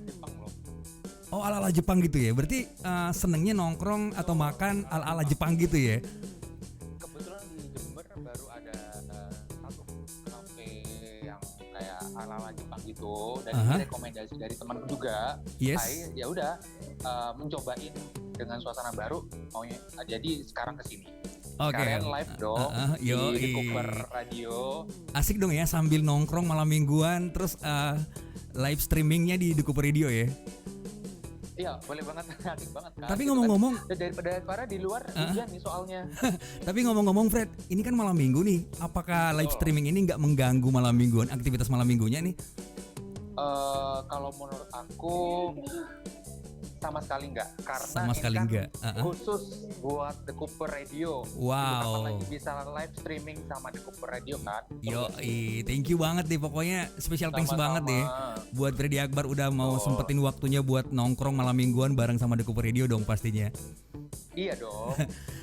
Jepang loh. Oh, ala-ala Jepang gitu ya. Berarti senengnya nongkrong atau makan ala-ala Jepang gitu ya. Kebetulan di Jember baru ada satu kafe yang kayak ala-ala Jepang gitu, dan ini rekomendasi dari temanku juga. Yes. Saya ya udah mencobain dengan suasana baru, maunya jadi sekarang kesini. Oke. Kalian live dong di Cooper Radio. Asik dong ya sambil nongkrong malam mingguan terus live streamingnya di Cooper Radio ya. Iya, boleh banget, asik banget kan. Tapi ngomong-ngomong, daripada para di luar hujan nih soalnya. Tapi ngomong-ngomong Fred, ini kan malam minggu nih. Apakah live streaming ini nggak mengganggu malam mingguan, aktivitas malam minggunya nih? Kalau menurut aku sama sekali enggak, karena sama sekali kan enggak. Khusus buat The Cooper Radio. Wow. Lagi bisa live streaming sama The Cooper Radio kan. Yo, thank you banget deh, pokoknya special thanks banget deh buat Freddy Akbar udah mau sempetin waktunya buat nongkrong malam mingguan bareng sama The Cooper Radio dong pastinya. Iya dong.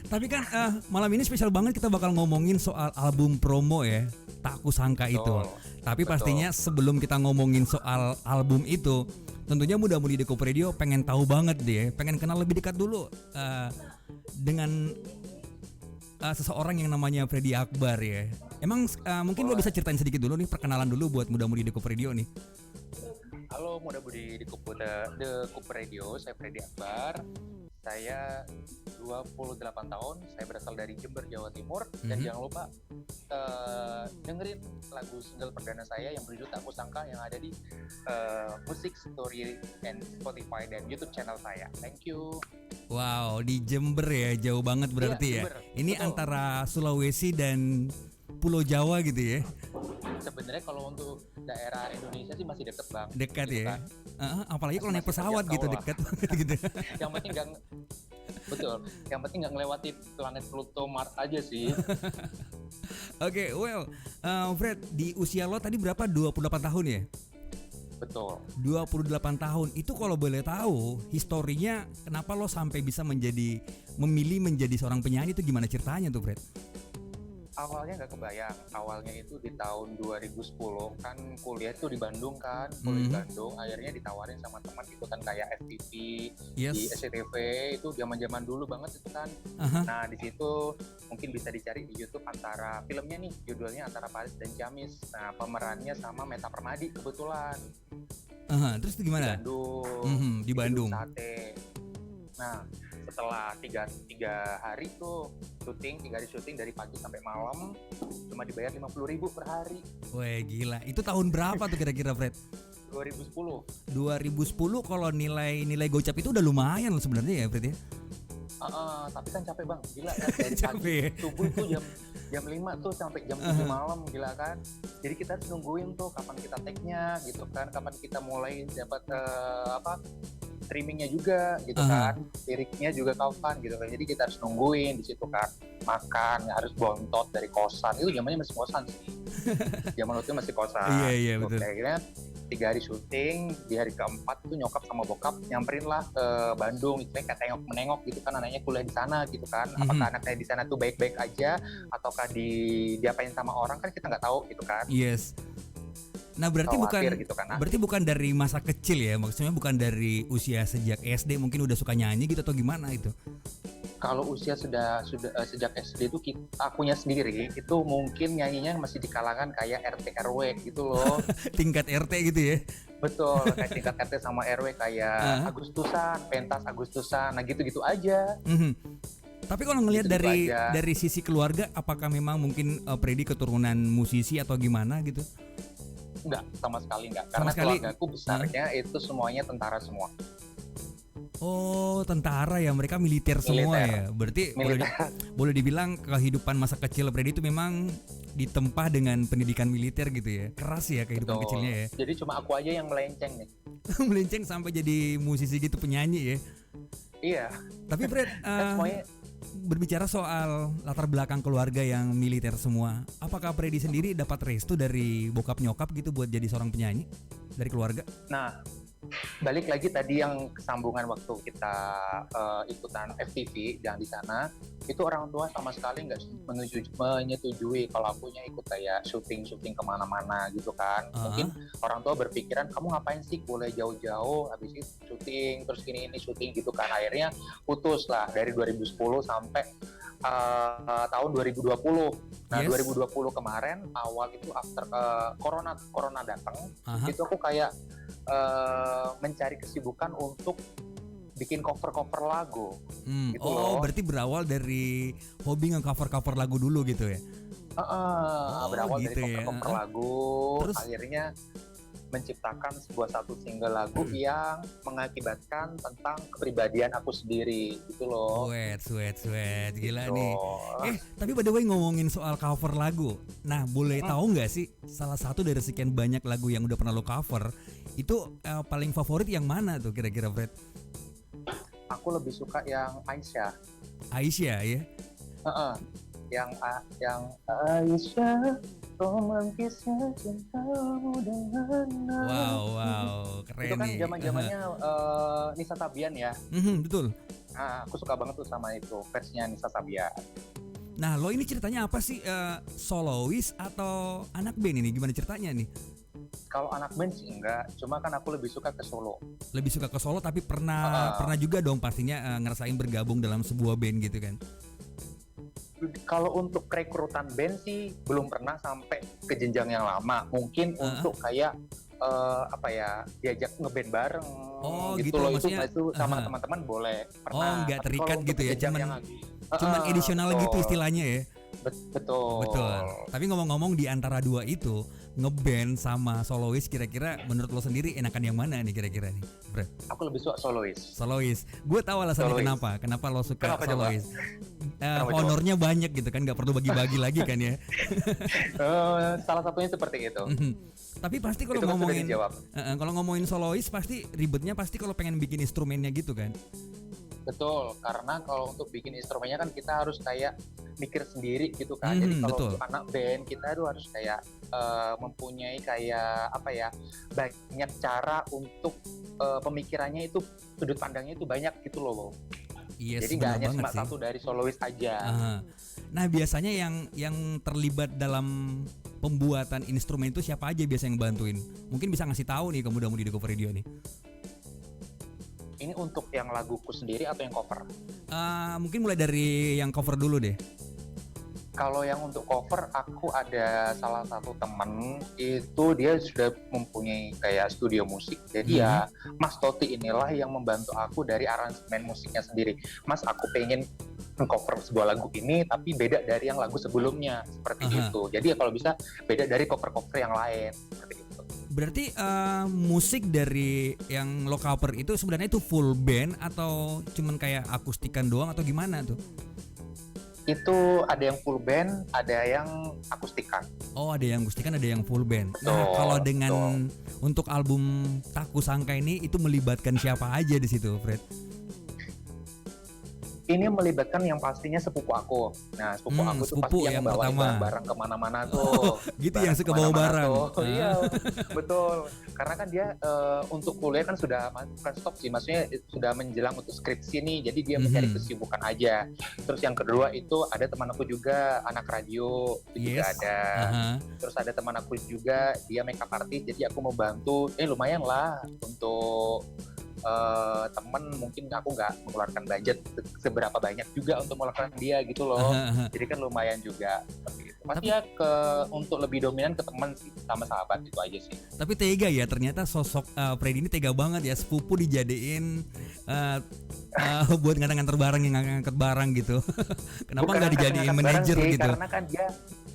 Tapi kan malam ini spesial banget, kita bakal ngomongin soal album promo ya, Tak Kusangka itu. Tapi pastinya sebelum kita ngomongin soal album itu, tentunya mudah-mudi The Cooper Radio pengen tahu banget deh, pengen kenal lebih dekat dulu dengan seseorang yang namanya Freddy Akbar ya. Emang mungkin lo bisa ceritain sedikit dulu nih, perkenalan dulu buat mudah-mudi The Cooper Radio nih. Halo mudah-mudi The Cooper Radio, saya Freddy Akbar. Saya 28 tahun, saya berasal dari Jember, Jawa Timur. Dan jangan lupa dengerin lagu single perdana saya yang berjudul Tak Kusangka yang ada di Music Story and Spotify dan YouTube channel saya. Thank you. Wow, di Jember ya, jauh banget berarti ya. Ini betul. Antara Sulawesi dan Pulau Jawa gitu ya. Sebenarnya kalau untuk daerah Indonesia sih masih deket bang. Dekat gitu ya. Kan. Apalagi kalau naik pesawat gitu dekat banget gitu. Yang penting yang penting nggak ngelewati planet Pluto Mars aja sih. Oke, Fred, di usia lo tadi berapa? 28 tahun ya? Betul. 28 tahun. Itu kalau boleh tahu historinya kenapa lo sampai bisa memilih menjadi seorang penyanyi, itu gimana ceritanya tuh, Fred? Awalnya nggak kebayang, awalnya itu di tahun 2010 kan kuliah tuh di Bandung kan, kuliah di Bandung, akhirnya ditawarin sama teman gitu kan kayak FTV, di SCTV itu zaman-zaman dulu banget itu kan. Nah di situ mungkin bisa dicari di YouTube antara filmnya nih, judulnya Antara Paris dan Ciamis. Nah pemerannya sama Meta Permadi kebetulan. Terus gimana? Di Bandung. Di Bandung. Sate. Nah setelah tiga hari tuh syuting, 3 hari syuting dari pagi sampai malam cuma dibayar 50.000 per hari. Wah gila, itu tahun berapa tuh kira-kira Fred? 2010 kalau nilai gocap itu udah lumayan loh sebenarnya ya Fred ya? Tapi kan capek bang, gila kan dari pagi subuh tuh jam 5 tuh sampai jam 7 malam, gila kan. Jadi kita harus nungguin tuh kapan kita take-nya gitu kan, kapan kita mulai dapat streamingnya juga gitu kan, liriknya juga kapan gitu kan. Jadi kita harus nungguin di situ kan, makan harus bontot dari kosan. Itu zamannya masih kosan sih. Zaman itu masih kosan. Iya betul. Akhirnya 3 hari syuting, di hari keempat tuh nyokap sama bokap nyamperin lah ke Bandung, itu kayak tengok-menengok gitu kan, anaknya kuliah di sana gitu kan. Apakah anaknya di sana tuh baik-baik aja ataukah diapain sama orang kan kita nggak tahu gitu kan. Yes. Nah berarti gitu kan, berarti bukan dari masa kecil ya, maksudnya bukan dari usia sejak SD mungkin udah suka nyanyi gitu atau gimana itu? Kalau usia sudah sejak SD itu akunya sendiri itu mungkin nyanyinya masih di kalangan kayak RT RW gitu loh. Tingkat RT gitu ya? Betul, kayak tingkat RT sama RW kayak Agustusan, pentas Agustusan, nah gitu-gitu aja. Tapi kalau ngelihat dari sisi keluarga, apakah memang mungkin Freddy keturunan musisi atau gimana gitu? Enggak, sama sekali enggak. Karena keluargaku besarnya itu semuanya tentara semua. Oh, tentara ya, mereka militer semua ya. Berarti boleh dibilang kehidupan masa kecil Freddy itu memang ditempa dengan pendidikan militer gitu ya. Keras ya kehidupan kecilnya ya. Jadi cuma aku aja yang melenceng nih. Melenceng sampai jadi musisi gitu, penyanyi ya. Iya. Tapi Fred, berbicara soal latar belakang keluarga yang militer semua, apakah Freddy sendiri dapat restu dari bokap nyokap gitu buat jadi seorang penyanyi dari keluarga? Nah, balik lagi tadi yang kesambungan waktu kita ikutan FTV yang di sana, itu orang tua sama sekali nggak menyetujui kalau aku ikut kayak syuting kemana-mana gitu kan. Mungkin orang tua berpikiran kamu ngapain sih boleh jauh-jauh habis itu syuting terus ini syuting gitu kan. Akhirnya putus lah dari 2010 sampai tahun 2020. Nah, yes. 2020 kemarin awal itu after corona datang, itu aku kayak mencari kesibukan untuk bikin cover lagu. Gitu loh. Berarti berawal dari hobi nge-cover lagu dulu gitu ya? Berawal gitu dari cover lagu, terus akhirnya menciptakan satu single lagu yang mengakibatkan tentang kepribadian aku sendiri gitu loh. Sweet, gila gitu. Nih. Tapi by the way ngomongin soal cover lagu, nah boleh tahu nggak sih salah satu dari sekian banyak lagu yang udah pernah lo cover itu paling favorit yang mana tuh kira-kira, Fred? Aku lebih suka yang Aisyah ya? Yang Aisyah, romantisnya cintamu dengan Wow, keren. itu kan zaman-zamannya Nisa Sabian ya. Betul. Nah, aku suka banget tuh sama itu versinya Nisa Sabian. Nah, lo ini ceritanya apa sih? Solois atau anak band ini? Gimana ceritanya nih? Kalau anak band sih enggak, cuma kan aku lebih suka ke solo. Lebih suka ke solo, tapi pernah juga dong pastinya ngerasain bergabung dalam sebuah band gitu kan? Kalau untuk rekrutan band sih belum pernah sampai ke jenjang yang lama. Mungkin untuk kayak diajak ngeband bareng gitu loh. Itu sama teman-teman boleh. Pernah. Nggak terikat gitu ya, cuman edisional gitu istilahnya ya. Betul. Tapi ngomong-ngomong di antara dua itu, ngeband sama solois, kira-kira menurut lo sendiri enakan yang mana nih kira-kira nih, Fred? Aku lebih suka solois. Gue tahu alasannya kenapa lo suka solois. Honornya banyak gitu kan, nggak perlu bagi-bagi lagi kan ya. Salah satunya seperti itu. Tapi pasti kalau ngomongin solois pasti ribetnya pasti kalau pengen bikin instrumennya gitu kan. Betul, karena kalau untuk bikin instrumennya kan kita harus kayak mikir sendiri gitu kan. Jadi kalau untuk anak band kita harus kayak mempunyai kayak banyak cara untuk pemikirannya itu, sudut pandangnya itu banyak gitu loh. Yes, jadi nggak hanya cuma satu dari solois aja. Nah biasanya yang terlibat dalam pembuatan instrumen itu siapa aja biasa yang bantuin? Mungkin bisa ngasih tahu nih ke muda-mudi di Cover Radio nih. Ini untuk yang laguku sendiri atau yang cover? Mungkin mulai dari yang cover dulu deh. Kalau yang untuk cover, aku ada salah satu teman itu dia sudah mempunyai kayak studio musik. Jadi ya Mas Toti inilah yang membantu aku dari aransemen musiknya sendiri. Mas, aku pengen cover sebuah lagu ini tapi beda dari yang lagu sebelumnya seperti itu. Jadi ya kalau bisa beda dari cover-cover yang lain seperti itu. Berarti musik dari yang lo cover itu sebenarnya itu full band atau cuman kayak akustikan doang atau gimana tuh? Itu ada yang full band, ada yang akustikan. Ada yang akustikan, ada yang full band. Nah, kalau dengan untuk album Tak Kusangka ini itu melibatkan siapa aja di situ, Fred? Ini melibatkan yang pastinya sepupu aku. Nah, sepupu aku tuh pasti yang bawa barang kemana-mana tuh. Gitu yang suka bawa barang. Iya, betul. Karena kan dia untuk kuliah kan sudah bukan stop sih, maksudnya sudah menjelang untuk skripsi nih. Jadi dia mencari kesibukan aja. Terus yang kedua itu ada teman aku juga anak radio, itu juga ada. Terus ada teman aku juga dia makeup artist. Jadi aku mau bantu. Lumayan lah untuk temen, mungkin aku nggak mengeluarkan budget seberapa banyak juga untuk mengeluarkan dia gitu loh. Jadi kan lumayan juga pasti ya untuk lebih dominan ke teman sih sama sahabat itu aja sih. Tapi tega ya ternyata sosok Freddy ini tega banget ya, sepupu dijadiin buat nganter barang yang ngangkat barang gitu. Kenapa nggak dijadiin manajer gitu?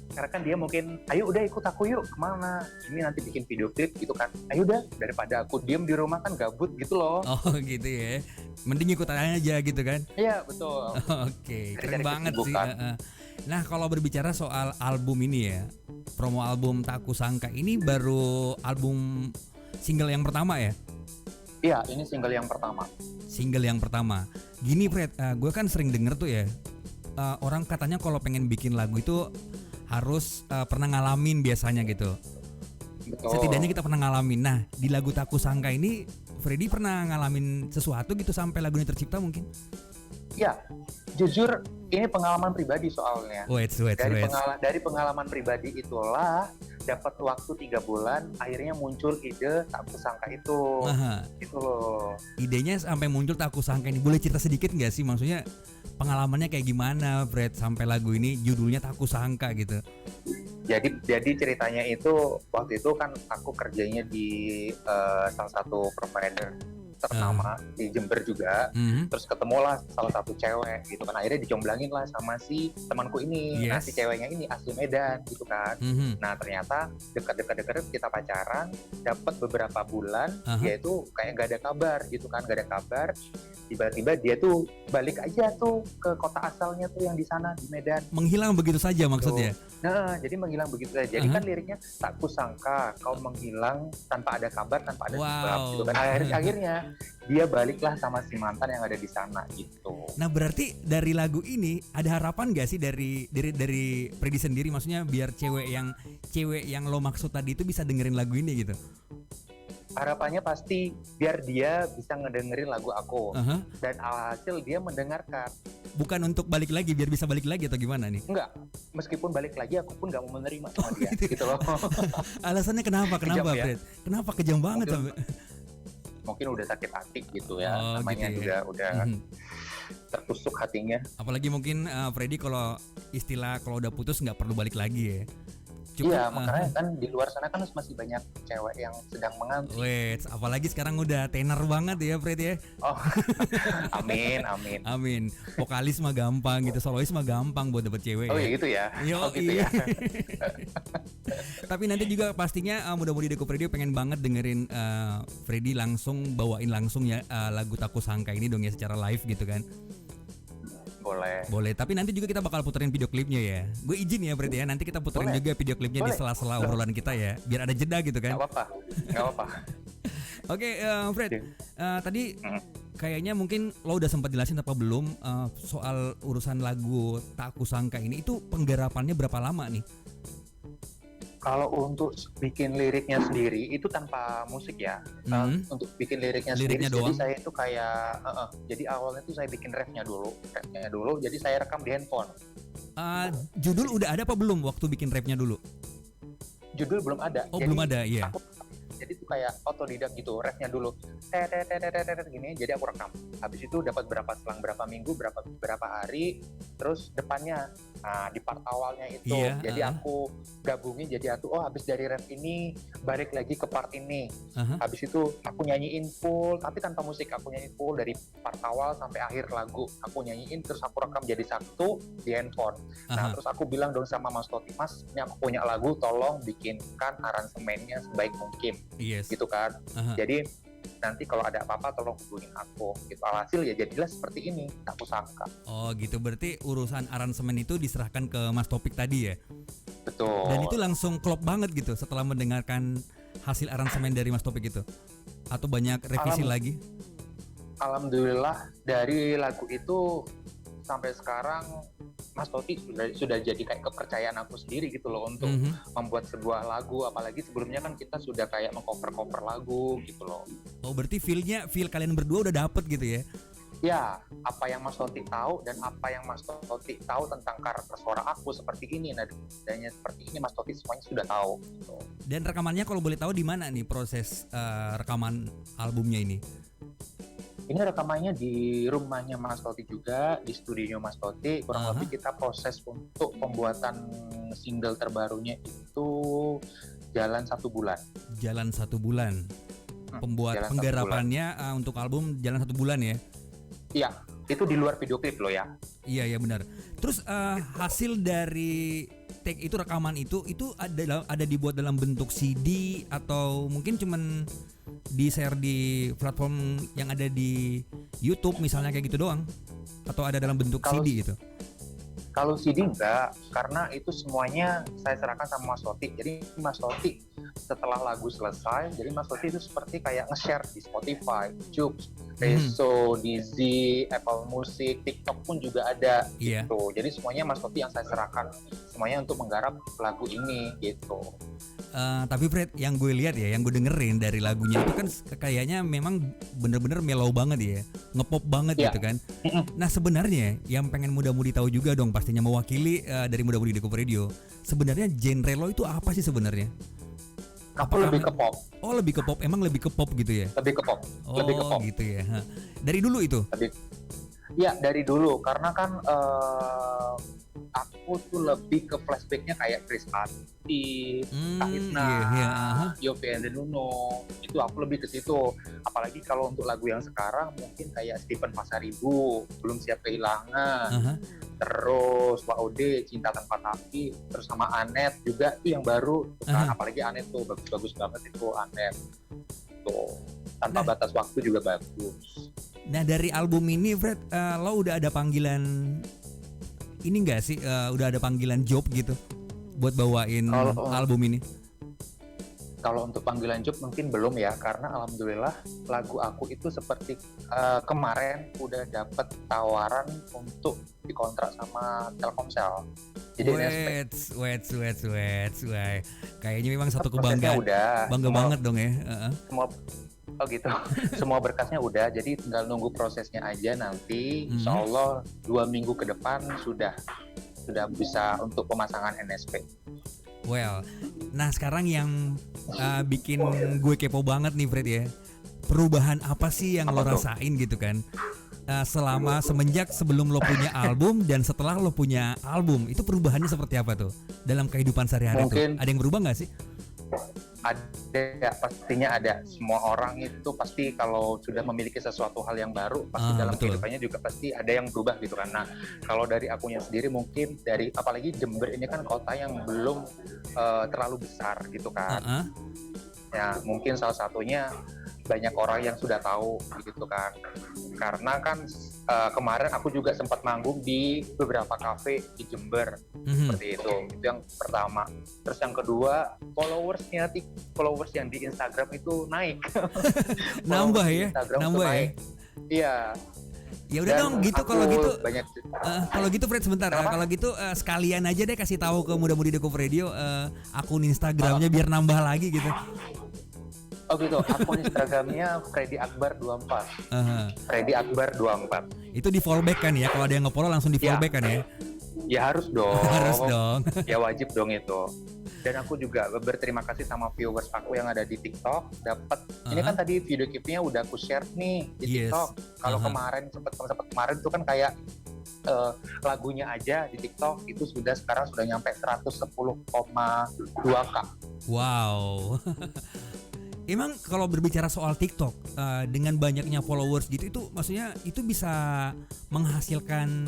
Karena kan dia mungkin, ayo udah ikut aku yuk kemana, ini nanti bikin video klip gitu kan, ayo udah daripada aku diem di rumah kan gabut gitu loh. Gitu ya, mending ikut aja gitu kan. Iya betul. Oke, keren banget sih. Nah kalau berbicara soal album ini ya, promo album Tak Kusangka ini baru album single yang pertama ya? Iya, ini single yang pertama. Gini Fred, gue kan sering denger tuh ya, orang katanya kalau pengen bikin lagu itu harus pernah ngalamin biasanya gitu. Betul. Setidaknya kita pernah ngalamin. Nah di lagu Tak Kusangka ini Freddy pernah ngalamin sesuatu gitu sampai lagu ini tercipta mungkin? Ya, jujur ini pengalaman pribadi soalnya. Wait. Dari pengalaman pribadi itulah dapat waktu 3 bulan, akhirnya muncul ide tak kusangka itu. Aha. Itu loh. Idenya sampai muncul tak kusangka ini. Boleh cerita sedikit nggak sih? Maksudnya pengalamannya kayak gimana, Fred, sampai lagu ini judulnya tak kusangka gitu? Jadi ceritanya itu waktu itu kan aku kerjanya di salah satu provider ternama di Jember juga. Terus ketemulah salah satu cewek gitu kan, akhirnya dicomblangin lah sama si temanku ini. Nah si ceweknya ini asli Medan gitu kan. Nah ternyata dekat-dekat kita pacaran, dapat beberapa bulan dia itu kayak gak ada kabar gitu kan, gak ada kabar. Tiba-tiba dia tuh balik aja tuh ke kota asalnya tuh yang di sana di Medan. Menghilang begitu saja maksudnya? Nah, jadi menghilang begitu saja. Jadi kan liriknya tak kusangka kau menghilang tanpa ada kabar, tanpa ada sebab gitu kan. Akhirnya dia baliklah sama si mantan yang ada di sana gitu. Nah, berarti dari lagu ini ada harapan gak sih dari Freddy sendiri, maksudnya biar cewek yang lo maksud tadi itu bisa dengerin lagu ini gitu? Harapannya pasti biar dia bisa ngedengerin lagu aku dan alhasil dia mendengarkan. Bukan untuk balik lagi, biar bisa balik lagi atau gimana nih? Enggak, meskipun balik lagi aku pun gak mau menerima sama dia gitu loh. Alasannya kenapa kejam, ya? Fred? Kenapa kejam banget sampai? Mungkin udah sakit hati gitu ya, namanya gitu ya. udah tertusuk hatinya. Apalagi mungkin Freddy kalau udah putus nggak perlu balik lagi ya. Cukup, iya, makanya kan di luar sana kan masih banyak cewek yang sedang mengantri. Wait, apalagi sekarang udah tenar banget ya Fred ya. Oh, amin. Vokalis mah gampang gitu, solois mah gampang buat dapet cewek. Oh iya gitu ya. Gitu ya. Tapi nanti juga pastinya mudah-mudahan Deko Radio pengen banget dengerin Freddy langsung bawain langsung ya lagu Tak Kusangka ini dong ya secara live gitu kan. Boleh, tapi nanti juga kita bakal puterin video klipnya ya. Gue izin ya Fred ya, nanti kita puterin juga video klipnya di sela-sela obrolan kita ya, biar ada jeda gitu kan. Gak apa-apa. Oke, Fred, tadi kayaknya mungkin lo udah sempat jelasin apa belum soal urusan lagu Tak Kusangka ini, itu penggarapannya berapa lama nih? Kalau untuk bikin liriknya sendiri itu tanpa musik ya. Untuk bikin liriknya sendiri, doang. Jadi saya itu kayak jadi awalnya itu saya bikin refnya dulu. Jadi saya rekam di handphone. Judul udah ada apa belum waktu bikin rapnya dulu? Judul belum ada. Oh, belum ada, iya. Jadi itu kayak otodidak gitu, refnya dulu gini, jadi aku rekam. Habis itu dapat selang berapa minggu, berapa hari, terus depannya, nah di part awalnya itu, jadi aku gabungin jadi habis dari ref ini balik lagi ke part ini. Habis itu aku nyanyiin full, tapi tanpa musik, aku nyanyiin full dari part awal sampai akhir lagu. Aku nyanyiin terus aku rekam jadi satu di handphone. Nah terus aku bilang dong sama Mas Toti, Mas, ini aku punya lagu, tolong bikinkan aransemennya sebaik mungkin. Yes. Gitu kan. Jadi nanti kalau ada apa-apa tolong hubungin aku gitu. Alhasil ya jadilah seperti ini, Tak Kusangka. Oh gitu, berarti urusan aransemen itu diserahkan ke Mas Topik tadi ya? Betul. Dan itu langsung klop banget gitu setelah mendengarkan hasil aransemen dari Mas Topik itu? Atau banyak revisi lagi? Alhamdulillah dari lagu itu sampai sekarang Mas Toti sudah jadi kayak kepercayaan aku sendiri gitu loh untuk membuat sebuah lagu, apalagi sebelumnya kan kita sudah kayak meng-cover lagu gitu loh. Oh berarti feel kalian berdua udah dapet gitu ya? Ya, apa yang Mas Toti tahu dan apa yang Mas Toti tahu tentang karakter suara aku seperti ini, nadanya seperti ini, Mas Toti semuanya sudah tahu. Gitu. Dan rekamannya kalau boleh tahu di mana nih proses rekaman albumnya ini? Ini rekamannya di rumahnya Mas Toti juga, di studionya Mas Toti. Kurang lebih kita proses untuk pembuatan single terbarunya itu jalan 1 bulan. Jalan 1 bulan. Penggarapannya untuk album jalan 1 bulan ya? Iya, itu di luar video klip loh ya. Iya benar. Terus hasil dari take itu, rekaman itu ada dibuat dalam bentuk CD atau mungkin cuman di-share di platform yang ada di YouTube misalnya kayak gitu doang? Atau ada dalam bentuk CD gitu? Kalau CD enggak, karena itu semuanya saya serahkan sama Mas Toti. Jadi Mas Toti setelah lagu selesai, jadi Mas Toti itu seperti kayak nge-share di Spotify, YouTube, Reso, Dizzy, Apple Music, TikTok pun juga ada Iya. gitu. Jadi semuanya Mas Topi yang saya serahkan semuanya untuk menggarap lagu ini gitu. Tapi Fred, yang gue lihat ya, yang gue dengerin dari lagunya itu kan kayaknya memang bener-bener mellow banget ya, ngepop banget Iya. gitu kan. Nah sebenarnya yang pengen muda-mudi tahu juga dong, pastinya mewakili dari muda-mudi di Cover Radio. Sebenarnya genre lo itu apa sih sebenarnya? Aku Apakah- lebih ke pop, Oh lebih ke pop, emang lebih ke pop gitu ya? lebih ke pop, Oh lebih ke pop. gitu ya. Hah. Dari dulu itu? Lebih. Ya dari dulu karena kan aku tuh lebih ke flashbacknya kayak Chris Patti, Kahitna, Iya, iya, aha. Yovie and the Nuno, itu aku lebih ke situ. Apalagi kalau untuk lagu yang sekarang mungkin kayak Stephen Pasaribu, Belum Siap Kehilangan, Aha. terus WOD, Cinta Tanpa Tapi, terus sama Anet juga itu yang baru, tuh kan. Apalagi Anet tuh bagus-bagus banget itu Anet tuh. Tanpa Nah. Batas Waktu juga bagus. Nah dari album ini Fred, lo udah ada panggilan ini enggak sih? Udah ada panggilan job gitu buat bawain Kalau- album ini? Kalau untuk panggilan job mungkin belum ya, karena alhamdulillah lagu aku itu seperti kemarin udah dapet tawaran untuk dikontrak sama Telkomsel. Jadi NSP Wait. Kayaknya memang satu prosesnya kebanggaan. udah, Bangga semua- banget dong ya. semua oh gitu, semua berkasnya udah, jadi tinggal nunggu prosesnya aja nanti. Insya Allah 2 minggu ke depan sudah bisa untuk pemasangan NSP. Well, nah sekarang yang bikin gue kepo banget nih Fred ya. Perubahan apa sih yang lo Apa tuh? rasain gitu kan? Selama semenjak sebelum lo punya album dan setelah lo punya album, itu perubahannya seperti apa tuh dalam kehidupan sehari-hari tuh? Mungkin- Ada yang berubah nggak sih? Ada, pastinya ada. Semua orang itu pasti kalau sudah memiliki sesuatu hal yang baru, pasti dalam Betul. kehidupannya juga pasti ada yang berubah gitu kan. Nah, kalau dari akunya sendiri mungkin dari apalagi Jember ini kan kota yang belum terlalu besar gitu kan. Heeh. Ya, mungkin salah satunya banyak orang yang sudah tahu gitu kan. Karena kan kemarin aku juga sempat manggung di beberapa kafe di Jember. Mhm. Seperti itu yang pertama. Terus yang kedua, followers yang di Instagram itu naik. Nambah Followers di ya, Instagram tuh nambah ya. naik. Iya. Ya udah Dan dong gitu aku kalau gitu. banyak Kalau gitu Fred sebentar. Kenapa? Kalau gitu sekalian aja deh kasih tahu ke muda-mudi di Cover Radio akun Instagramnya biar nambah lagi gitu. oh gitu, akun Instagramnya Freddy Akbar 24. Aha. Freddy Akbar 24. Itu di fallback kan ya? Kalau ada yang nge-follow langsung di Ya. fallback kan ya? Ya harus dong. Harus dong. Ya wajib dong itu. Dan aku juga berterima kasih sama viewers aku yang ada di TikTok. Dapat ini kan tadi video clipnya udah aku share nih di Yes. TikTok. Kalau Aha. kemarin sempat kemarin tuh kan kayak lagunya aja di TikTok itu sekarang sudah nyampe 110,2K. Wow. Emang kalau berbicara soal TikTok dengan banyaknya followers gitu itu maksudnya itu bisa menghasilkan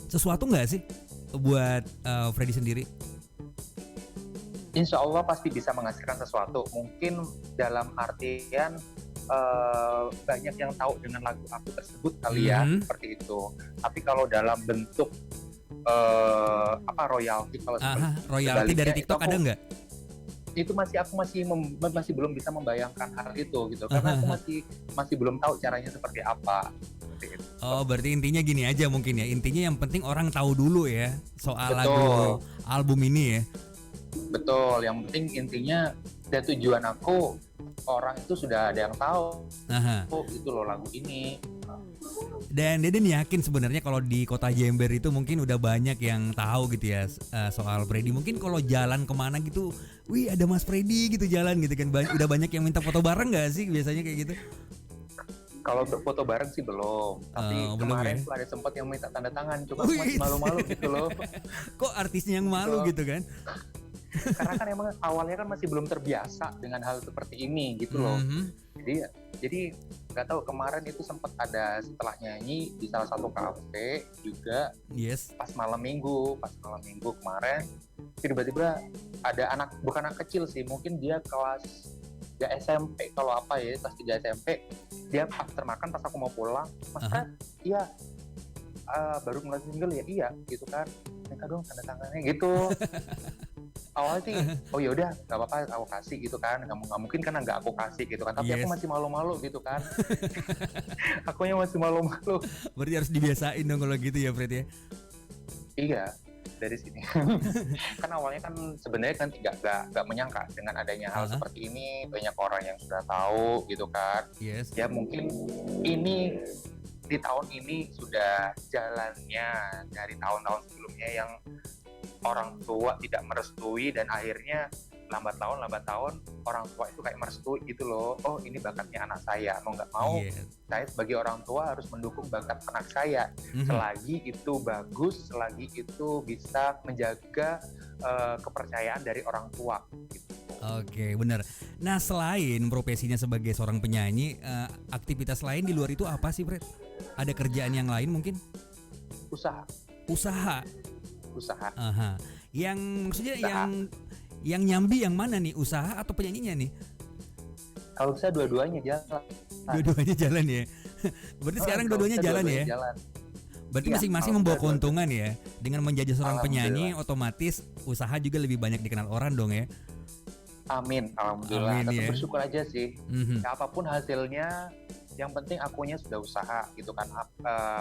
sesuatu nggak sih buat Freddy sendiri? Insya Allah pasti bisa menghasilkan sesuatu. Mungkin dalam artian banyak yang tahu dengan lagu aku tersebut kali ya, seperti itu. Tapi kalau dalam bentuk royalti, kalau Royalti dari sebaliknya, TikTok itu ada nggak? Itu aku masih belum bisa membayangkan hal itu gitu, karena aku masih belum tahu caranya seperti apa. Seperti itu. Oh berarti intinya gini aja mungkin ya. Intinya yang penting orang tahu dulu ya soal Betul. lagu album ini ya. Betul, yang penting intinya dan tujuan aku orang itu sudah ada yang tahu. Aha. Oh, itu loh lagu ini. Dan Deden yakin sebenarnya kalau di kota Jember itu mungkin udah banyak yang tahu gitu ya soal Freddy. Mungkin kalau jalan kemana gitu, wih ada Mas Freddy gitu jalan gitu kan. Udah banyak yang minta foto bareng nggak sih biasanya kayak gitu? Kalau untuk foto bareng sih belum. Tapi Belum kemarin ya? tuh ada sempat yang minta tanda tangan, cuma Wih. aku masih malu-malu gitu loh. Kok artisnya yang malu gitu kan? Karena kan emang awalnya kan masih belum terbiasa dengan hal seperti ini gitu loh. Mhm. Jadi nggak tahu kemarin itu sempat ada setelah nyanyi di salah satu kafe juga Yes. pas malam minggu kemarin tiba-tiba ada bukan anak kecil sih, mungkin dia kelas 3 SMP kalau apa ya, kelas 3 SMP, dia after makan pas aku mau pulang, Mas Fred, iya baru mulai single ya, iya gitu kan, minta dong tanda tangannya gitu. awalnya sih oh ya udah nggak apa-apa aku kasih gitu kan, nggak mungkin kan nggak aku kasih gitu kan, tapi aku Yes. masih malu-malu gitu kan. Akunya masih malu-malu. Berarti harus dibiasain dong kalau gitu ya Fred ya. Iya, dari sini. Kan awalnya kan sebenarnya kan nggak menyangka dengan adanya hal Aha. seperti ini, banyak orang yang sudah tahu gitu kan. Yes. Ya mungkin ini di tahun ini sudah jalannya dari tahun-tahun sebelumnya yang orang tua tidak merestui, dan akhirnya lambat tahun orang tua itu kayak merestui gitu loh. Oh ini bakatnya anak saya, mau nggak mau Yes. saya sebagai orang tua harus mendukung bakat anak saya Mhm. selagi itu bagus, selagi itu bisa menjaga kepercayaan dari orang tua gitu. Oke, benar. Nah, selain profesinya sebagai seorang penyanyi, aktivitas lain di luar itu apa sih, Fred? Ada kerjaan yang lain mungkin? Usaha. Aha. Yang maksudnya Usaha. yang nyambi yang mana nih? Usaha atau penyanyinya nih? Kalau saya dua-duanya jalan. Dua-duanya jalan ya. Berarti sekarang Kalau dua-duanya saya jalan ya. jalan. Berarti Iya, masing-masing kalau membawa saya dua-duanya. keuntungan ya. Dengan menjadi seorang penyanyi, Alhamdulillah. otomatis usaha juga lebih banyak dikenal orang dong ya. Amin, alhamdulillah. Amin, Tetap ya. bersyukur aja sih. Mhm. Ya, apapun hasilnya, yang penting akunya sudah usaha gitu kan.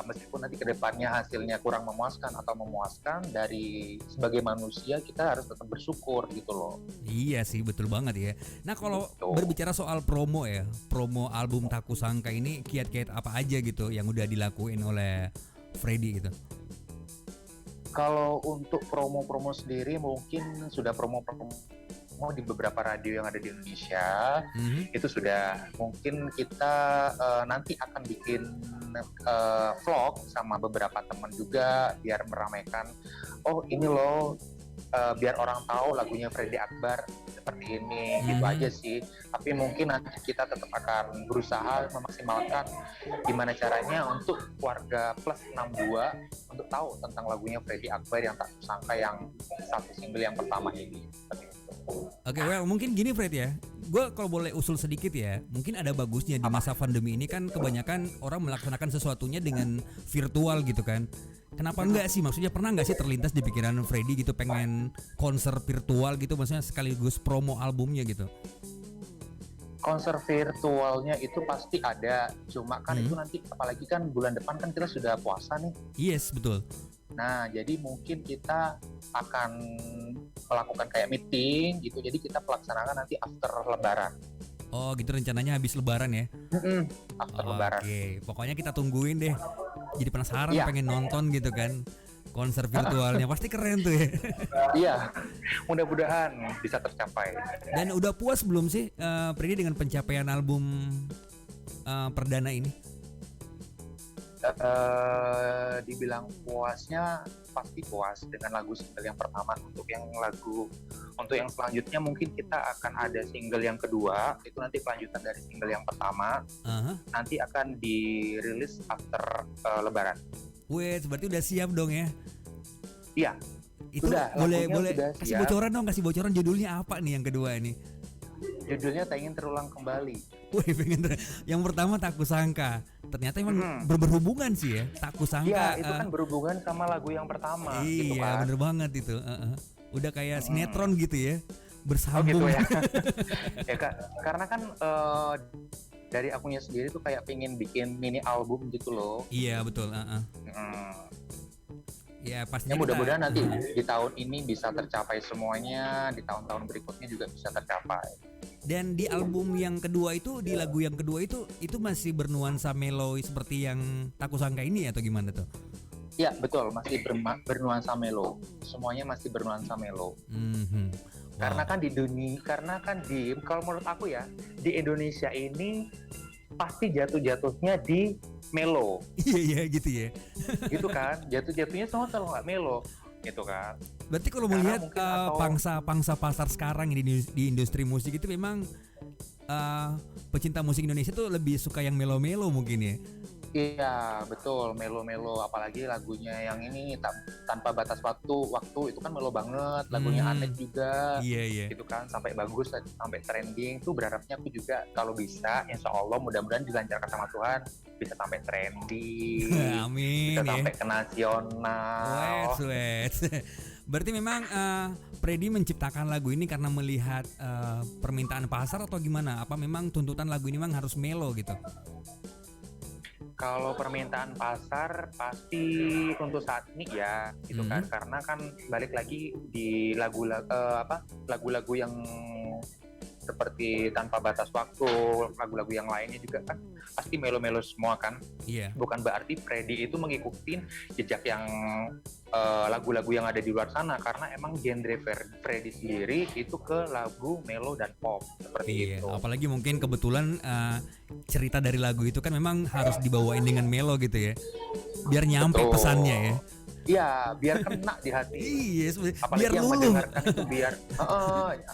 Meskipun nanti kedepannya hasilnya kurang memuaskan atau memuaskan, dari sebagai manusia kita harus tetap bersyukur gitu loh. Iya sih, betul banget ya. Nah, kalau Betul. berbicara soal promo ya, promo album Taku Sangka ini kiat-kiat apa aja gitu yang udah dilakuin oleh Freddy gitu? Kalau untuk promo-promo sendiri mungkin sudah promo-promo di beberapa radio yang ada di Indonesia. Mhm. Itu sudah, mungkin kita nanti akan bikin vlog sama beberapa teman juga biar meramaikan, oh ini loh, biar orang tahu lagunya Freddy Akbar seperti ini, gitu Mhm. aja sih. Tapi mungkin nanti kita tetap akan berusaha memaksimalkan gimana caranya untuk warga plus 62 untuk tahu tentang lagunya Freddy Akbar yang tak kusangka, yang satu single yang pertama ini. Seperti itu. Oke, well mungkin gini Fred ya. Gue kalau boleh usul sedikit ya, mungkin ada bagusnya di masa pandemi ini kan kebanyakan orang melaksanakan sesuatunya dengan virtual gitu kan. Kenapa enggak sih? Maksudnya pernah enggak sih terlintas di pikiran Freddy gitu pengen konser virtual gitu, maksudnya sekaligus promo albumnya gitu? Konser virtualnya itu pasti ada, cuma kan itu nanti, apalagi kan bulan depan kan kita sudah puasa nih. Yes, betul. Nah, jadi mungkin kita akan melakukan kayak meeting gitu. Jadi kita pelaksanakan nanti after Lebaran. Oh gitu, rencananya habis lebaran ya. After Lebaran. Oke, pokoknya kita tungguin deh. Jadi penasaran, Iya. pengen nonton gitu kan. Konser virtualnya pasti keren tuh ya. Iya, mudah-mudahan bisa tercapai. Dan udah puas belum sih Freddy dengan pencapaian album perdana ini? Dibilang puasnya pasti puas dengan lagu single yang pertama. Untuk yang selanjutnya mungkin kita akan ada single yang kedua, itu nanti kelanjutan dari single yang pertama. Aha. Nanti akan dirilis after Lebaran. Wait, berarti udah siap dong ya? Iya. Itu Udah, boleh lagunya sudah kasih siap. bocoran dong, kasih bocoran judulnya apa nih yang kedua ini? Judulnya Tak Ingin Terulang Kembali. Wih, yang pertama Tak Kusangka. Ternyata emang berhubungan sih ya. Tak Kusangka. Iya, itu kan berhubungan sama lagu yang pertama gitu Iya, kan. bener banget itu. Udah kayak sinetron gitu ya. Oh Bersambung. gitu ya. Ya Kak, karena kan dari akunya sendiri tuh kayak pengen bikin mini album gitu loh. Iya, betul. Ya Ya pastinya mudah-mudahan nanti di tahun ini bisa tercapai semuanya, di tahun-tahun berikutnya juga bisa tercapai. Dan di album yang kedua itu, di lagu yang kedua itu masih bernuansa mellow seperti yang Tak Kusangka ini atau gimana tuh? Ya betul, masih bernuansa melo. Semuanya masih bernuansa melo. Mhm. Karena kan kalau menurut aku ya, di Indonesia ini pasti jatuh-jatuhnya di melo. Iya gitu ya. Gitu kan, jatuh-jatuhnya semua kalau nggak melo gitu kan. Berarti kalau Karena melihat mungkin atau- pangsa pasar sekarang di industri musik itu memang pecinta musik Indonesia tuh lebih suka yang melo-melo mungkin ya. Iya, betul, melo-melo, apalagi lagunya yang ini tanpa batas waktu itu kan melo banget, lagunya Anet juga, Iya iya. gitu kan, sampai bagus, sampai trending. Tuh berharapnya aku juga kalau bisa, insya Allah mudah-mudahan dilancarkan sama Tuhan, bisa sampai trending, Amin bisa ya. sampai ke nasional. Wet. Berarti memang Freddy menciptakan lagu ini karena melihat permintaan pasar atau gimana? Apa memang tuntutan lagu ini memang harus melo gitu? Kalau permintaan pasar pasti untuk saat ini ya, gitu kan, karena kan balik lagi di lagu-lagu yang seperti tanpa batas waktu, lagu-lagu yang lainnya juga kan pasti melo-melo semua kan. Iya. Bukan berarti Freddy itu mengikuti jejak yang lagu-lagu yang ada di luar sana, karena emang genre Freddy sendiri itu ke lagu melo dan pop seperti Iya, itu. apalagi mungkin kebetulan cerita dari lagu itu kan memang harus dibawain dengan melo gitu ya, biar nyampe Betul. pesannya ya. Iya, biar kena di hati. Iya, Apalagi biar yang luluh. mendengarkan itu biar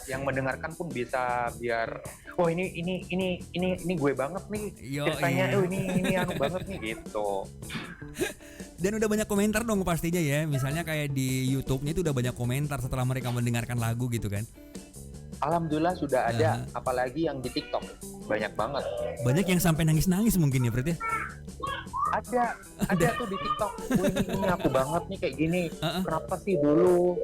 yang mendengarkan pun bisa biar oh ini gue banget nih ceritanya, ini anu banget nih gitu. Dan udah banyak komentar dong pastinya ya, misalnya kayak di YouTube-nya itu udah banyak komentar setelah mereka mendengarkan lagu gitu kan. Alhamdulillah sudah ada, apalagi yang di TikTok banyak banget. Banyak yang sampai nangis-nangis mungkin ya berarti. Ada tuh di TikTok. Wih, ini aku banget nih kayak gini. Kenapa sih dulu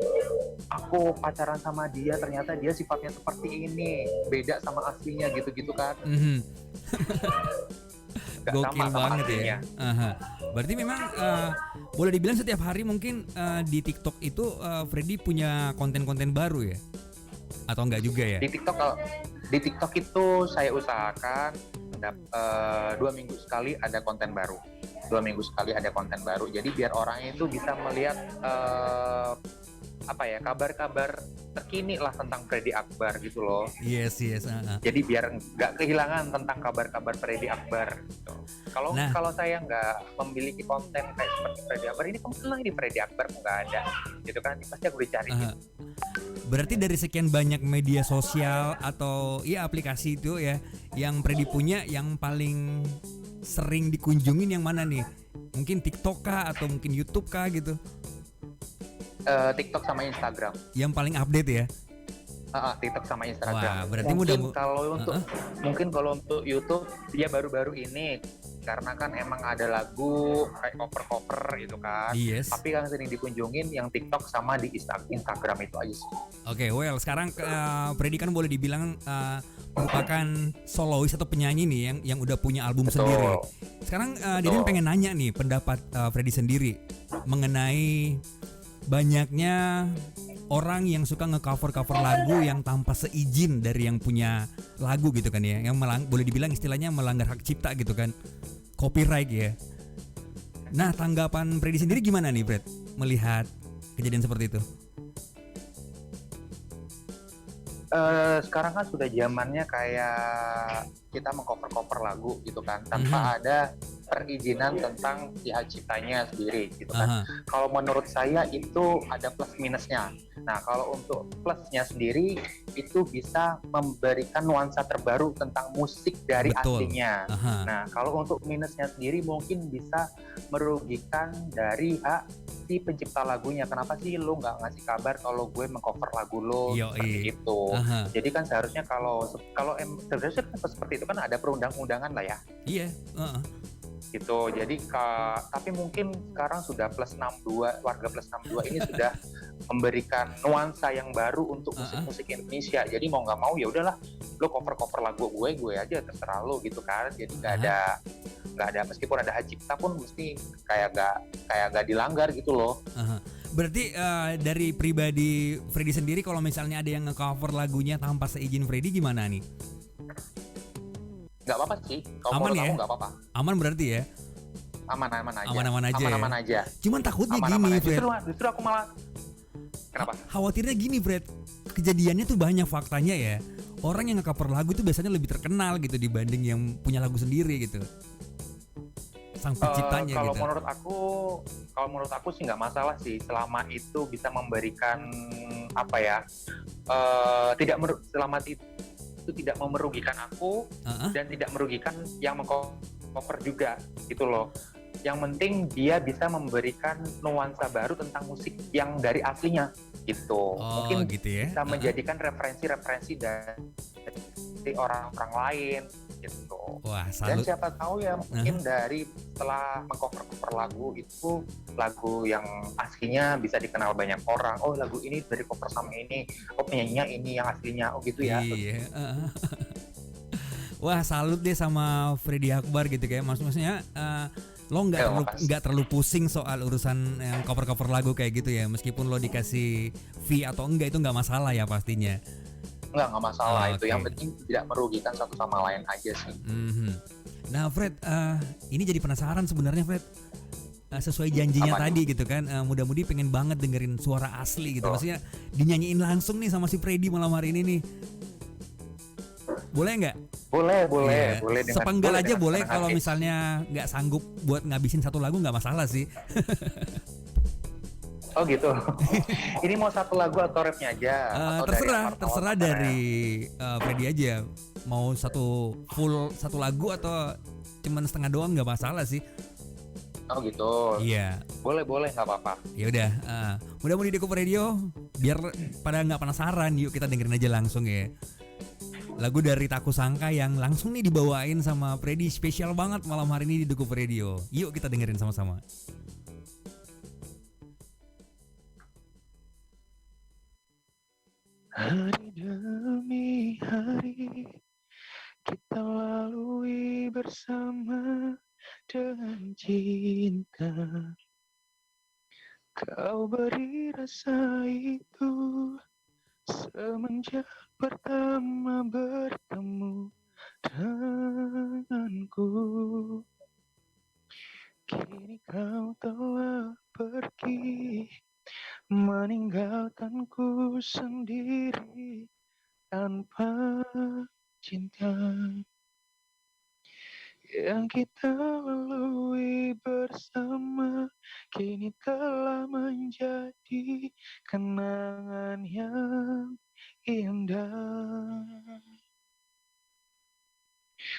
aku pacaran sama dia, ternyata dia sifatnya seperti ini, beda sama aslinya gitu-gitu kan. Gak Gokil sama banget aslinya. ya. Berarti memang boleh dibilang setiap hari mungkin di TikTok itu Freddy punya konten-konten baru ya? Atau enggak juga ya? Di TikTok itu saya usahakan 2 minggu sekali ada konten baru. 2 minggu sekali ada konten baru. Jadi biar orang itu bisa melihat kabar-kabar terkini lah tentang Freddy Akbar gitu loh. Yes. Jadi biar nggak kehilangan tentang kabar-kabar Freddy Akbar. Gitu. Kalau saya nggak memiliki konten kayak seperti Freddy Akbar, ini kemana ini Freddy Akbar nggak ada, gitu kan? Pasti aku dicari. Berarti dari sekian banyak media sosial atau ya aplikasi itu ya, yang Freddy punya yang paling sering dikunjungin yang mana nih? Mungkin TikTok kah atau mungkin YouTube kah gitu? TikTok sama Instagram. Yang paling update ya? TikTok sama Instagram. Wah, berarti mungkin kalau untuk YouTube dia baru-baru ini, karena kan emang ada lagu kayak cover gitu kan. Yes. Tapi yang sering dikunjungin yang TikTok sama di Instagram itu aja sih. Oke, sekarang Freddy kan boleh dibilang merupakan solois atau penyanyi nih yang udah punya album sendiri. Sekarang Deden pengen nanya nih pendapat Freddy sendiri mengenai banyaknya orang yang suka nge-cover lagu yang tanpa seizin dari yang punya lagu gitu kan ya, yang boleh dibilang istilahnya melanggar hak cipta gitu kan, copyright ya. Nah, tanggapan Freddy sendiri gimana nih, Fred, melihat kejadian seperti itu? Sekarang kan sudah zamannya kayak kita meng-cover lagu gitu kan, tanpa ada perizinan tentang hak ciptanya sendiri gitu kan. Kalau menurut saya itu ada plus minusnya. Nah, kalau untuk plusnya sendiri itu bisa memberikan nuansa terbaru tentang musik dari aslinya. Nah, kalau untuk minusnya sendiri mungkin bisa merugikan dari hak si pencipta lagunya. Kenapa sih lo nggak ngasih kabar kalau gue meng-cover lagu lo seperti itu? Jadi kan seharusnya kalau seharusnya seperti itu kan ada perundang-undangan lah ya. Iya. Gitu. Jadi tapi mungkin sekarang sudah plus 62, warga plus 62 ini sudah memberikan nuansa yang baru untuk musik-musik Indonesia. Jadi mau nggak mau ya udahlah, lo cover lagu gue aja terserah lo gitu kan. Jadi nggak ada meskipun ada hak cipta pun mesti kayak nggak dilanggar gitu loh. Berarti dari pribadi Freddy sendiri kalau misalnya ada yang nge-cover lagunya tanpa seizin Freddy gimana nih? Nggak apa-apa sih. Kalau aman ya? Aku nggak apa-apa. Aman berarti ya? Aman-aman aja. Aman-aman aja. Cuman takutnya aman-aman gini, Fred. Justru aku malah kenapa? Khawatirnya gini, Fred. Kejadiannya tuh banyak faktanya ya. Orang yang nge-cover lagu itu biasanya lebih terkenal gitu dibanding yang punya lagu sendiri gitu. Sang penciptanya kalau gitu. Kalau menurut aku sih nggak masalah sih, selama itu bisa memberikan selama itu tidak merugikan aku dan tidak merugikan yang cover juga gitu loh. Yang penting dia bisa memberikan nuansa baru tentang musik yang dari aslinya gitu. Oh Mungkin gitu ya. bisa menjadikan referensi-referensi dari orang-orang lain gitu. Wah, Dan salut. siapa tahu ya mungkin dari setelah mengcover-cover lagu itu, lagu yang aslinya bisa dikenal banyak orang. Oh, lagu ini dari cover sama ini. Oh, penyanyinya ini yang aslinya. Oh gitu ya. Iya. Wah, salut deh sama Freddy Akbar gitu kayak maksudnya lo nggak terlalu pusing soal urusan yang cover-cover lagu kayak gitu ya, meskipun lo dikasih fee atau enggak itu nggak masalah ya pastinya. Nggak masalah itu. Okay. Yang penting tidak merugikan satu sama lain aja sih. Nah Fred, ini jadi penasaran sebenarnya Fred. Sesuai janjinya tadi gitu kan, mudah-mudi pengen banget dengerin suara asli gitu. Maksudnya dinyanyiin langsung nih sama si Freddy malam hari ini nih. Boleh nggak? Boleh. Sepenggal aja boleh kalau misalnya nggak sanggup buat ngabisin satu lagu nggak masalah sih. Oh gitu. Ini mau satu lagu atau rapnya aja? Terserah dari Freddy aja. Mau full satu lagu atau cuman setengah doang nggak masalah sih. Oh gitu. Iya. Boleh nggak apa-apa. Ya udah. Mudah-mudahan di Dekup Radio biar pada nggak penasaran, yuk kita dengerin aja langsung ya. Lagu dari Taku Sangka yang langsung nih dibawain sama Freddy, spesial banget malam hari ini di Dekup Radio. Yuk kita dengerin sama-sama. Hari demi hari kita lalui bersama dengan cinta. Kau beri rasa itu semenjak pertama bertemu denganku. Kini kau telah pergi, meninggalkanku sendiri tanpa cinta yang kita lalui bersama kini telah menjadi kenangan yang indah.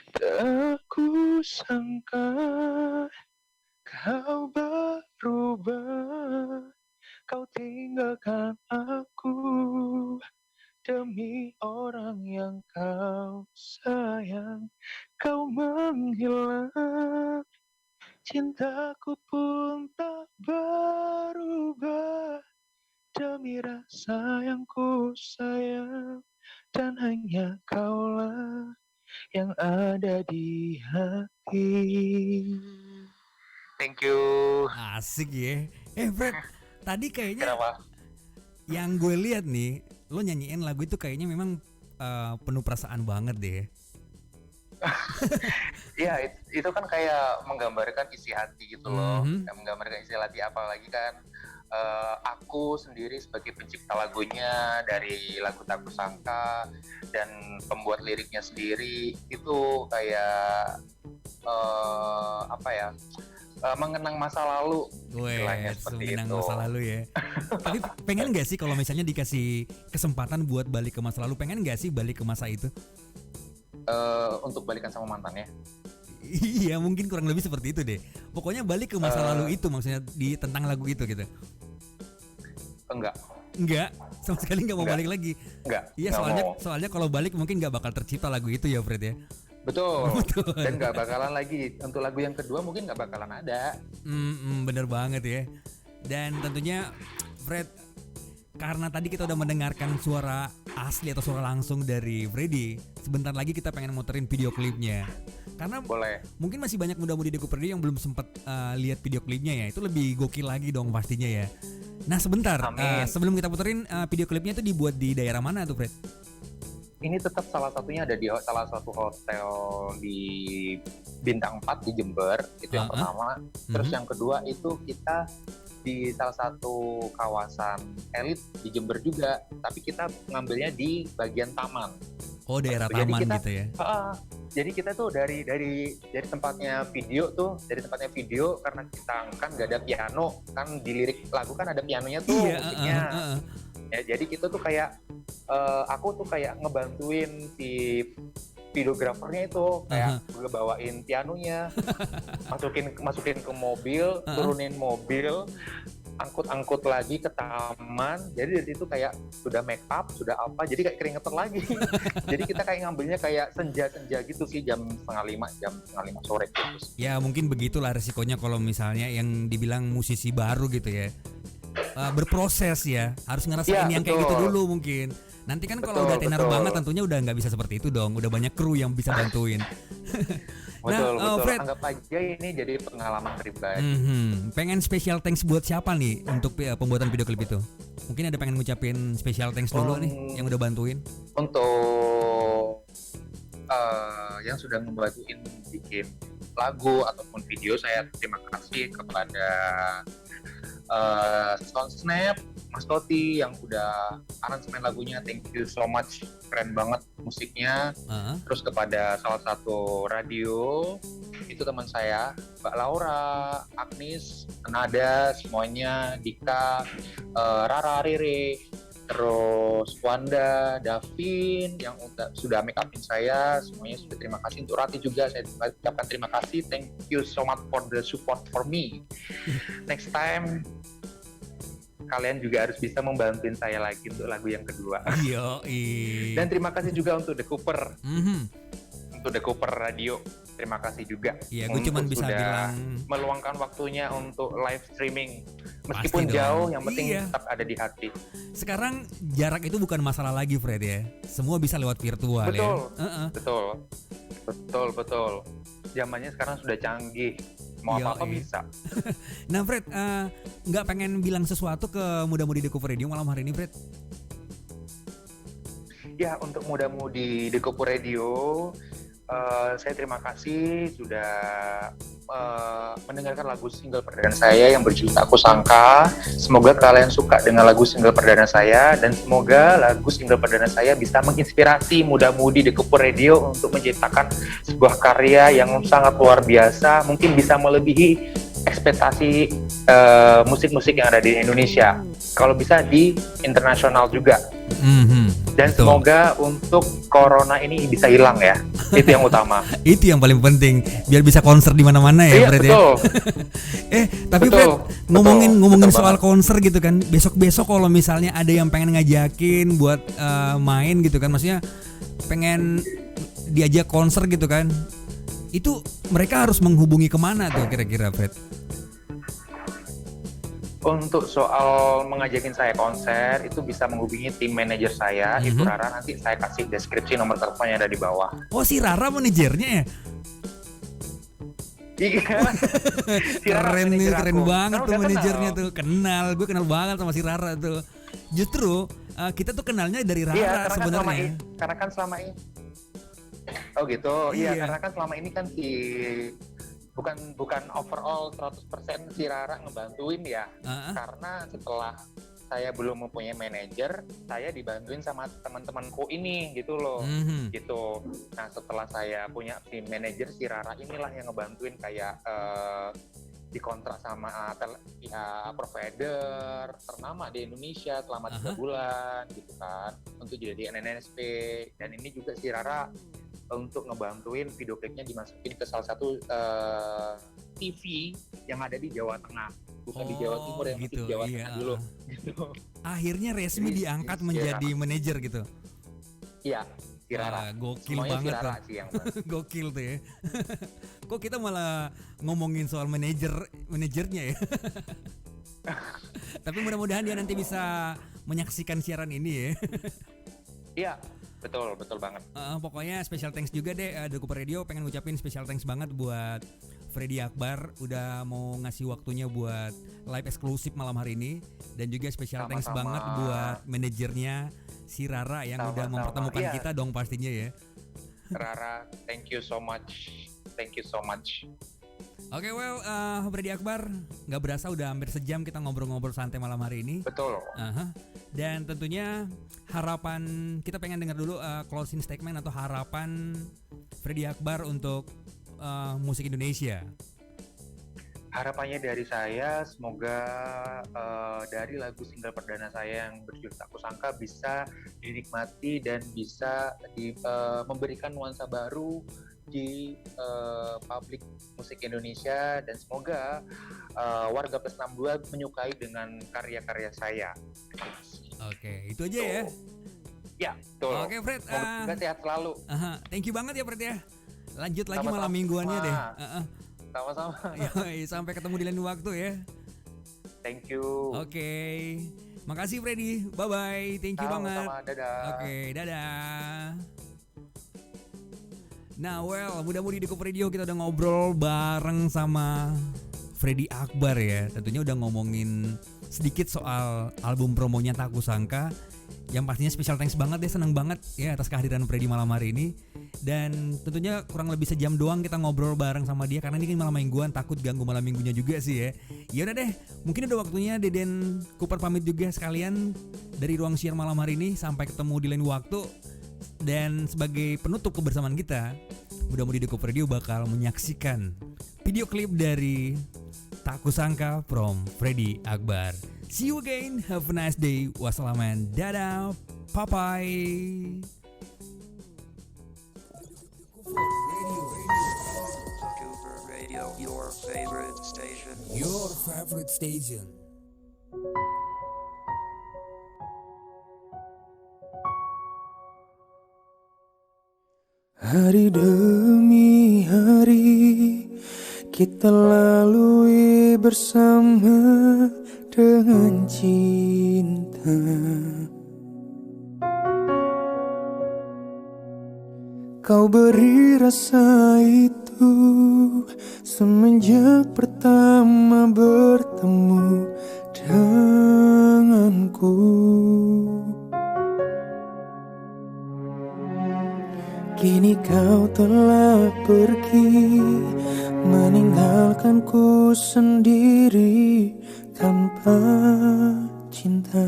Tak kusangka kau berubah, kau tinggalkan aku demi orang yang kau sayang. Kau menghilang, cintaku pun tak berubah demi rasa yang ku sayang. Dan hanya kaulah yang ada di hati. Thank you. Asik ya. Fred, tadi kayaknya Kenapa? Yang gue lihat nih, lo nyanyiin lagu itu kayaknya memang penuh perasaan banget deh. Iya, itu kan kayak menggambarkan isi hati gitu loh. Menggambarkan isi hati, apalagi kan aku sendiri sebagai pencipta lagunya dari lagu Taku Sangka dan pembuat liriknya sendiri itu kayak mengenang masa lalu. Mengenang masa lalu ya. Tapi pengen nggak sih kalau misalnya dikasih kesempatan buat balik ke masa lalu, pengen nggak sih balik ke masa itu? Untuk balikan sama mantannya? Iya, mungkin kurang lebih seperti itu deh. Pokoknya balik ke masa lalu itu, maksudnya tentang lagu itu gitu. Enggak, sama sekali nggak mau balik lagi. Enggak. Iya, soalnya kalau balik mungkin nggak bakal tercipta lagu itu ya, Fred ya. Betul. Dan nggak bakalan lagi untuk lagu yang kedua mungkin nggak bakalan ada. Bener banget ya. Dan tentunya Fred, karena tadi kita udah mendengarkan suara asli atau suara langsung dari Freddy, sebentar lagi kita pengen muterin video klipnya. Karena mungkin masih banyak muda-mudi Dekup Radio yang belum sempat lihat video klipnya ya. Itu lebih gokil lagi dong pastinya ya. Nah sebentar, sebelum kita puterin video klipnya itu dibuat di daerah mana tuh Fred? Ini tetap salah satunya ada di salah satu hotel di Bintang 4 di Jember, itu yang pertama. Terus yang kedua itu kita di salah satu kawasan elit di Jember juga, tapi kita ngambilnya di bagian taman. Oh, daerah taman gitu ya. Jadi kita tuh dari tempatnya video karena kita kan nggak ada piano, kan di lirik lagu kan ada pianonya tuh musiknya. Ya, jadi kita tuh kayak aku tuh kayak ngebantuin si videografernya itu kayak gue bawain pianonya, masukin ke mobil, turunin mobil, angkut lagi ke taman. Jadi dari situ kayak sudah make up, sudah apa, jadi kayak keringetan lagi. Jadi kita kayak ngambilnya kayak senja gitu sih, jam 4:30 sore gitu. Ya mungkin begitulah resikonya kalau misalnya yang dibilang musisi baru gitu ya. Berproses ya, harus ngerasain yang kayak gitu dulu mungkin. Nanti kan kalau udah tenar banget tentunya udah nggak bisa seperti itu dong, udah banyak kru yang bisa bantuin. Betul. Fred, anggap aja ini jadi pengalaman pribadi. Pengen special thanks buat siapa nih untuk pembuatan video klip itu? Mungkin ada pengen ngucapin special thanks dulu nih yang udah bantuin. Untuk yang sudah ngebantuin bikin lagu ataupun video, saya terima kasih kepada Stone Snap, Mas Toti yang udah aransemen lagunya, thank you so much, keren banget musiknya. Terus kepada salah satu radio, itu teman saya, Mbak Laura, Agnes, Nada, semuanya, Dika, Rara, Riri, terus Wanda, Davin yang sudah make upin saya, semuanya sudah terima kasih. Untuk Rati juga saya ucapkan terima kasih, thank you so much for the support for me. Next time kalian juga harus bisa membantuin saya lagi untuk lagu yang kedua. Dan terima kasih juga untuk The Cooper, untuk The Cooper Radio. Terima kasih juga. Iya, gue cuma bisa bilang meluangkan waktunya untuk live streaming. Meskipun jauh, yang penting tetap ada di hati. Sekarang jarak itu bukan masalah lagi, Fred ya. Semua bisa lewat virtual. Betul. Zamannya sekarang sudah canggih. Mau apa-apa bisa. Nah, Fred, nggak pengen bilang sesuatu ke muda-mudi The Cooper Radio malam hari ini, Fred? Ya, untuk muda-mudi The Cooper Radio, saya terima kasih sudah mendengarkan lagu single perdana saya yang berjudul Aku Sangka. Semoga kalian suka dengan lagu single perdana saya, dan semoga lagu single perdana saya bisa menginspirasi muda-mudi The Cooper Radio untuk menciptakan sebuah karya yang sangat luar biasa, mungkin bisa melebihi ekspektasi musik-musik yang ada di Indonesia, kalau bisa di internasional juga. Dan betul. Semoga untuk corona ini bisa hilang ya. Itu yang utama. Itu yang paling penting, biar bisa konser di mana-mana ya, Fred ya. Tapi Fred, ngomongin soal konser gitu kan. Besok-besok kalau misalnya ada yang pengen ngajakin buat main gitu kan, maksudnya pengen diajak konser gitu kan. Itu mereka harus menghubungi kemana tuh kira-kira, Fred? Untuk soal mengajakin saya konser, itu bisa menghubungi tim manajer saya, itu Rara. Nanti saya kasih deskripsi nomor teleponnya ada di bawah. Oh, si Rara manajernya ya? Iya. Keren banget tuh manajernya tuh. Gue kenal banget sama si Rara tuh. Justru kita tuh kenalnya dari Rara sebenarnya. Karena kan selama ini. Oh gitu. Iya, karena kan selama ini kan bukan overall 100% si Rara ngebantuin ya. Karena setelah saya belum mempunyai manajer, saya dibantuin sama teman-temanku ini gitu loh. Gitu. Nah, setelah saya punya si manajer, si Rara inilah yang ngebantuin kayak dikontrak sama provider ternama di Indonesia selama 3 bulan gitu kan, untuk jadi NNSP. Dan ini juga si Rara untuk ngebantuin video klipnya dimasukin ke salah satu TV yang ada di Jawa Tengah, bukan di Jawa Timur, yang gitu, di Jawa Tengah dulu. Gitu. Akhirnya resmi diangkat menjadi manajer gitu. Iya, si Rara. Gokil semuanya banget si Rara tuh. Sih yang Gokil tuh ya. Kok kita malah ngomongin soal manajernya ya? Tapi mudah-mudahan dia nanti bisa menyaksikan siaran ini ya. Iya. Betul banget. Pokoknya special thanks juga deh, The Cooper Radio pengen ngucapin special thanks banget buat Freddy Akbar udah mau ngasih waktunya buat live eksklusif malam hari ini, dan juga special thanks banget buat manajernya si Rara yang udah mempertemukan kita dong pastinya ya. Rara, thank you so much. Oke, Freddy Akbar, nggak berasa udah hampir sejam kita ngobrol-ngobrol santai malam hari ini. Betul. Dan tentunya harapan kita pengen dengar dulu closing statement atau harapan Freddy Akbar untuk musik Indonesia. harapannya dari saya semoga dari lagu single perdana saya yang berjudul Tak Kusangka bisa dinikmati dan bisa memberikan nuansa baru di publik musik Indonesia, dan semoga warga Plus 62 menyukai dengan karya-karya saya. Oke, itu aja ya. Ya, betul. Oke, Fred. Semoga sehat selalu. Thank you banget ya, Fred ya. Lanjut lagi Sama-sama. malam mingguannya deh. Sama-sama. Yoi, sampai ketemu di lain waktu ya. Thank you. Oke. Makasih Freddy. Bye-bye. Thank you banget. Sama-sama, dadah. Oke, dadah. Nah, mudah-mudahan di Dekup Radio kita udah ngobrol bareng sama Freddy Akbar ya. Tentunya udah ngomongin sedikit soal album promonya Tak Kusangka. Yang pastinya special thanks banget deh, seneng banget ya atas kehadiran Freddy malam hari ini. Dan tentunya kurang lebih sejam doang kita ngobrol bareng sama dia, karena ini kan malam mingguan, takut ganggu malam minggunya juga sih ya. Ya udah deh, mungkin udah waktunya Deden Cooper pamit juga sekalian dari ruang siar malam hari ini. Sampai ketemu di lain waktu. Dan sebagai penutup kebersamaan kita, mudah-mudahan di Dekup Radio bakal menyaksikan video klip dari Tak Kusangka from Freddy Akbar. See you again, have a nice day. Wassalaman, dadah, bye-bye. Cooper Radio, your favorite station. Your favorite station. Hari demi hari kita lalui bersama dengan cinta. Kau beri rasa itu semenjak pertama bertemu denganku. Kini kau telah pergi, meninggalkanku sendiri tanpa cinta.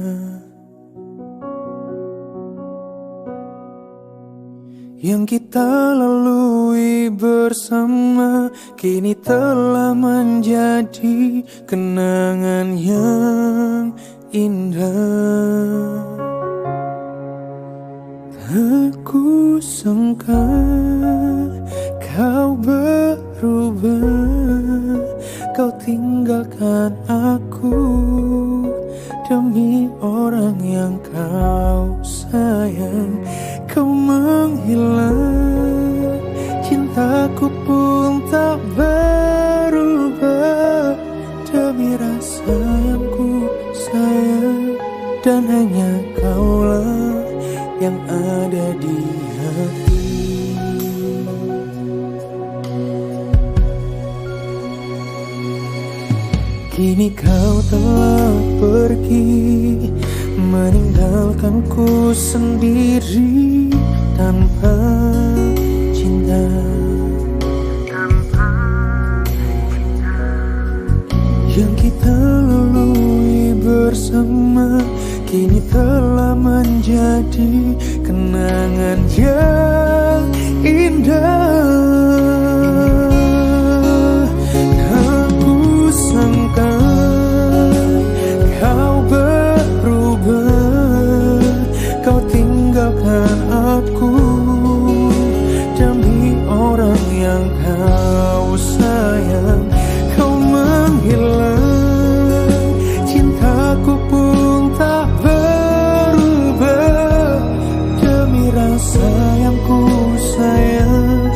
Yang kita lalui bersama kini telah menjadi kenangan yang indah. Aku sangka kau berubah, kau tinggalkan aku demi orang yang kau sayang. Kau menghilang, cintaku pun tak berubah demi rasa yang ku sayang. Dan hanya kaulah yang ada di hati. Kini kau telah pergi, meninggalkanku sendiri tanpa cinta. Yang kita lalui bersama kini telah menjadi kenangan yang indah. Aku sangka kau berubah, kau tinggalkan aku demi orang yang kau sayang. Kau menghilang, cintaku pun tak berubah demi rasa yang ku sayang.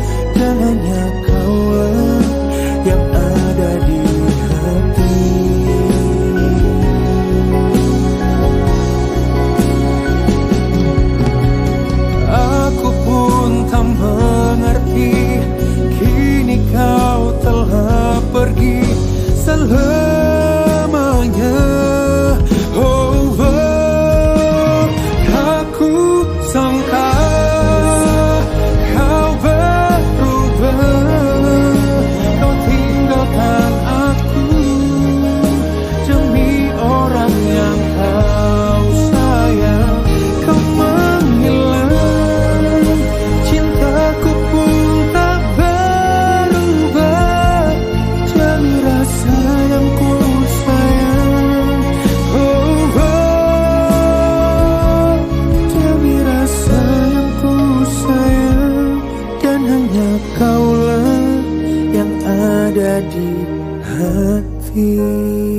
ini.